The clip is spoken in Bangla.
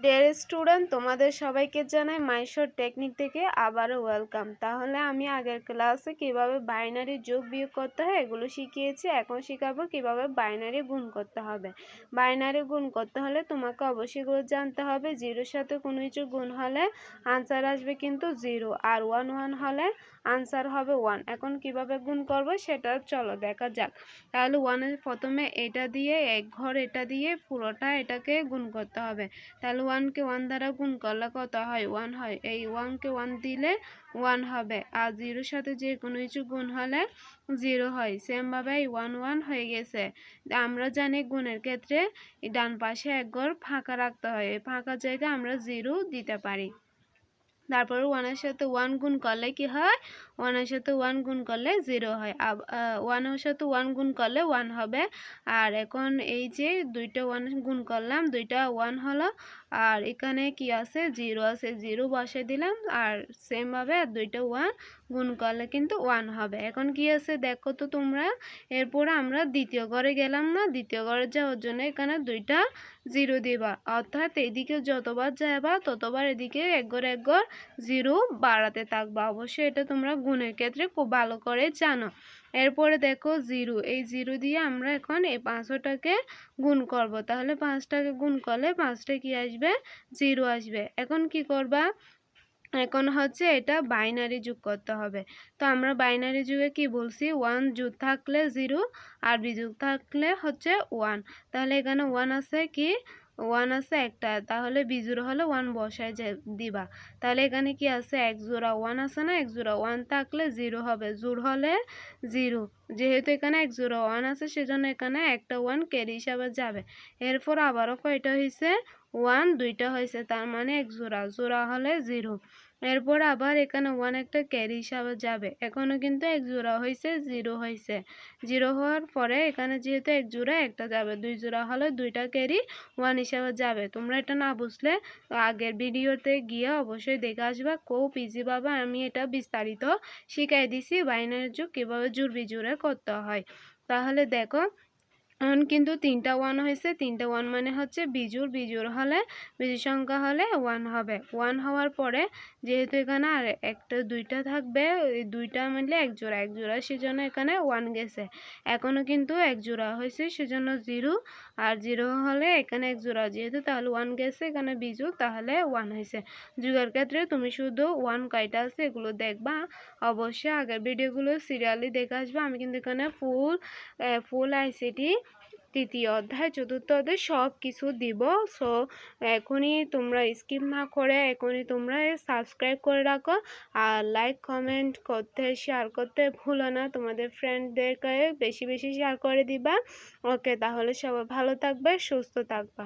ডিয়ার স্টুডেন্ট, তোমাদের সবাইকে জানাই মাইশোর টেকনিক থেকে আবারও ওয়েলকাম। তাহলে আমি আগের ক্লাসে কিভাবে বাইনারি যোগ বিয়োগ করতে হয় এগুলো শিখিয়েছি। এখন শেখাবো কিভাবে বাইনারি গুণ করতে হবে। বাইনারি গুণ করতে হলে তোমাকে অবশ্যই এগুলো জানতে হবে। জিরোর সাথে কোনো কিছু গুণ হলে আনসার আসবে কিন্তু জিরো, আর ওয়ান ওয়ান হলে আনসার হবে ওয়ান। এখন কিভাবে গুণ করব সেটা চলো দেখা যাক। তাহলে ওয়ানের প্রথমে এটা দিয়ে এক ঘর এটা দিয়ে পুরোটা এটাকে গুণ করতে হবে। তাহলে ওয়ানকে ওয়ান দ্বারা গুণ করলে কত হয়? ওয়ান হয়। এই ওয়ানকে ওয়ান দিলে ওয়ান হবে, আর জিরোর সাথে যে কোনো কিছু গুণ হলে জিরো হয়। সেমভাবে এই ওয়ান ওয়ান হয়ে গেছে। আমরা জানি গুণের ক্ষেত্রে ডান পাশে এক ঘর ফাঁকা রাখতে হয়, এই ফাঁকা জায়গায় আমরা জিরো দিতে পারি। তারপর ওয়ানের সাথে ওয়ান গুণ করলে কি হয়? ওয়ানের সাথে ওয়ান গুণ করলে জিরো হয়। ওয়ানের সাথে ওয়ান গুণ করলে ওয়ান হবে। আর এখন এই যে দুইটা ওয়ান গুণ করলাম, দুইটা ওয়ান হলো, আর এখানে কি আছে? জিরো আছে, জিরো বসে দিলাম। আর সেমভাবে দুইটা ওয়ান গুণ করলে কিন্তু ওয়ান হবে। এখন কি আছে দেখো তো তোমরা। এরপর আমরা দ্বিতীয় ঘরে গেলাম না? দ্বিতীয় ঘরে যাওয়ার জন্য এখানে দুইটা জিরো দিবা, অর্থাৎ এদিকে যতবার যাবা ততবার এদিকে এক ঘর জিরো বাড়াতে থাকবা। অবশ্যই এটা তোমরা গুণের ক্ষেত্রে খুব ভালো করে জানো। এরপরে দেখো জিরো, এই জিরো দিয়ে আমরা এখন এই 500টাকে গুণ করব। তাহলে 5টাকে গুণ করলে 5টা কি আসবে? জিরো আসবে। এখন কি করবা? এখন হচ্ছে এটা বাইনারি যোগ করতে হবে। তো আমরা বাইনারি যুগে কি বলছি? ওয়ান যোগ থাকলে জিরো আর বিযোগ থাকলে হচ্ছে ওয়ান। তাহলে এখানে ওয়ান আছে কি? ওয়ান আছে একটা, তাহলে বিজোড়া হলে ওয়ান বসায় দিবা। তাহলে এখানে কি আছে? এক জোড়া ওয়ান আছে না? এক জোড়া ওয়ান থাকলে জিরো হবে, জোড় হলে জিরো। যেহেতু এখানে এক জোড়া ওয়ান আছে সেজন্য এখানে একটা ওয়ান ক্যারি হিসাবে যাবে। এরপর আবারও কয়টা হয়েছে? ওয়ান দুইটা হয়েছে, তার মানে এক জোড়া, জোড়া হলে জিরো। এরপর আবার এখানে ওয়ান একটা ক্যারি হিসাবে যাবে। এখনও কিন্তু এক জোড়া হয়েছে, জিরো হয়েছে। জিরো হওয়ার পরে এখানে যেহেতু এক জোড়া একটা যাবে, দুই জোড়া হলে দুইটা ক্যারি ওয়ান হিসাবে যাবে। তোমরা এটা না বুঝলে আগের ভিডিওতে গিয়ে অবশ্যই দেখে আসবা, খুব ইজি ভাবে আমি এটা বিস্তারিত শিখাই দিছি বাইনারি যোগ কীভাবে জোড় বিজোড়ে করতে হয়। তাহলে দেখো এখন কিন্তু তিনটা ওয়ান হয়েছে, তিনটা ওয়ান মানে হচ্ছে বিজোড়, বিজোড় হলে বিজোড় সংখ্যা হলে ওয়ান হবে। ওয়ান হওয়ার পরে যেহেতু এখানে আর একটা দুইটা থাকবে, ওই দুইটা মিলে এক জোড়া, এক জোড়া, সেজন্য এখানে ওয়ান গেছে। এখনও কিন্তু এক জোড়া হয়েছে সেজন্য জিরো, আর জিরো হলে এখানে এক জোড়া, যেহেতু তাহলে ওয়ান গেছে, এখানে বিজোড়, তাহলে ওয়ান হয়েছে। যুগের ক্ষেত্রে তুমি শুধু ওয়ান কয়টা আছে এগুলো দেখবা। অবশ্যই আগের ভিডিওগুলো সিরিয়ালি দেখে আসবে। আমি কিন্তু এখানে ফুল আইসিটি তৃতীয় অধ্যায় চতুর্থ অধ্যায় সব কিছু দিব। সো এখনই তোমরা স্কিপ না করে এখনই তোমরা সাবস্ক্রাইব করে রাখো, আর লাইক কমেন্ট করতে শেয়ার করতে ভুলো না। তোমাদের ফ্রেন্ডদেরকে বেশি বেশি শেয়ার করে দিবা। ওকে, তাহলে সবাই ভালো থাকবে, সুস্থ থাকবা।